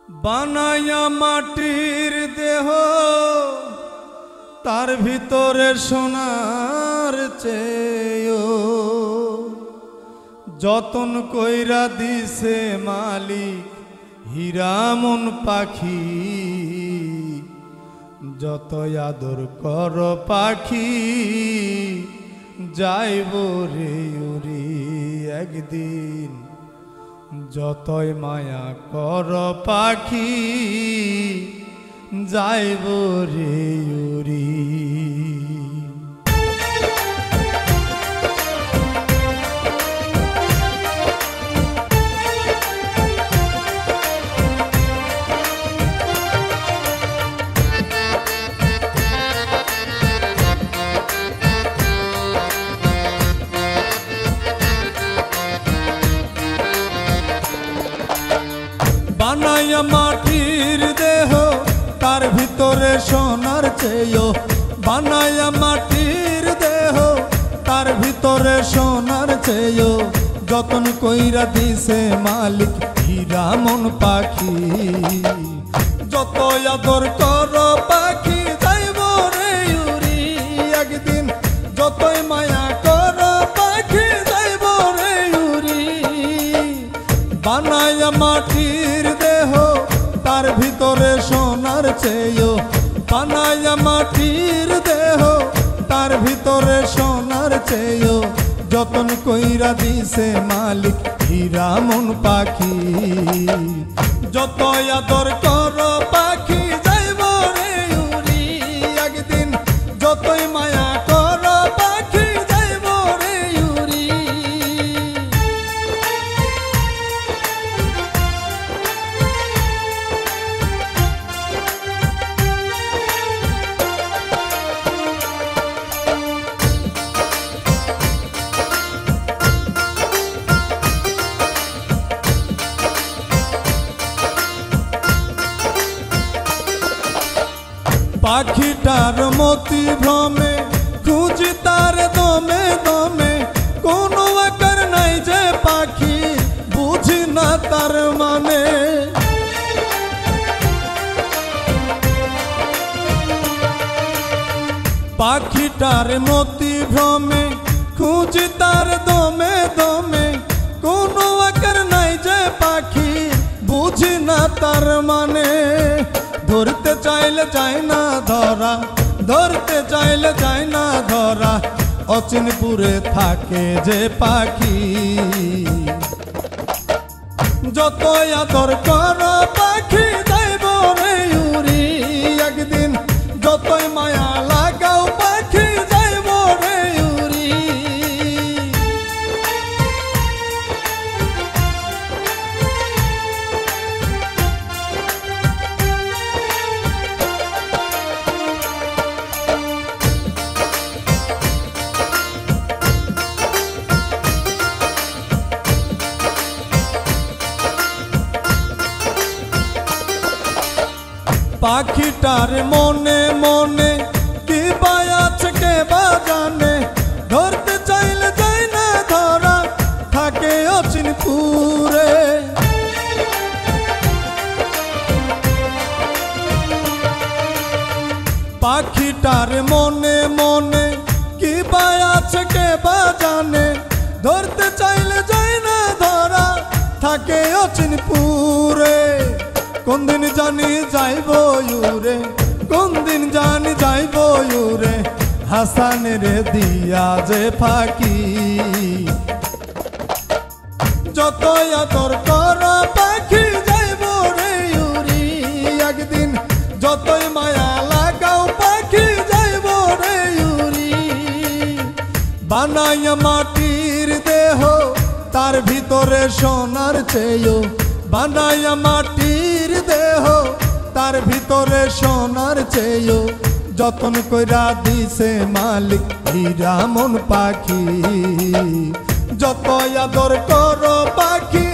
বানায়া মাটির দেহ তার ভিতরে সোনার চেয়েও যতন কইরা দিছে মালিক হীরা মন পাখি। যত আদর কর পাখি যাইব রে উড়ি একদিন। যতই মায়া কর পাখি যাইব রে উড়ি। বানায়া মাটির দেহ তার ভিতরে সোনার চেয়েও, বানায়া মাটির দেহ তার ভিতরে সোনার চেয়েও যতন কইরা দিছে মালিক হীরা মন পাখি। যত আদর কর পাখি যাইব রে উড়ি একদিন। যতই মায়া কর পাখি যাইব রে উড়ি। বানায়া মাটির দেহ তার ভিতরে সোনার চেয়েও, বানায়া মাটির দেহ তার ভিতরে সোনার চেয়েও যতন কইরা দিছে মালিক হীরা মন পাখি। যত আদর কর পাখি যাইব রে উড়ি একদিন। যতই মায়া কর পাখি যাইব রে উড়ি। পাখিটার মতি ভ্রমে খুঁজি তার দমে দমে। কোনো আকার নাই যে পাখি বুঝি না তার মানে। পাখিটার মতি ভ্রমে খুঁজি তার দমে দমে। কোনো আকার নাই যে পাখি বুঝি না তার মানে। ধরতে চাইলে যায় না ধরা, ধরতে চাইলে যায় না ধরা। অচিনপুরে থাকে যে পাখি। যত আদর কর পাখি যাইব রে উড়ি একদিন। যতই মায়া লাগাও পাখি যাইব রে উড়ি। পাখিটার মনে মনে কি বায়াছে কে বা জানে। ধরতে চাইলে যায় না ধরা থাকে অচিনপুরে। পাখিটার মনে মনে কি বায়াছে কে বা জানে। ধরতে চাইলে যায় না ধরা থাকে অচিনপুরে। কোন দিন জানি যাইব ইউরে, কোন দিন জানি যাইব ইউরে। হাসানের দিয়া যে ফাঁকি। যত আদর কর পাখি যাইব রে উড়ি একদিন। যতই মায়া লাগাও পাখি যাইব রে উড়ি। বানায়া মাটির দেহ তার ভিতরে সোনার চেয়েও, বানায়া মাটির দেহ তার ভিতরে সোনার চেয়েও যতন কইরা দিছে মালিক হীরা মন পাখি। যত আদর কর পাখি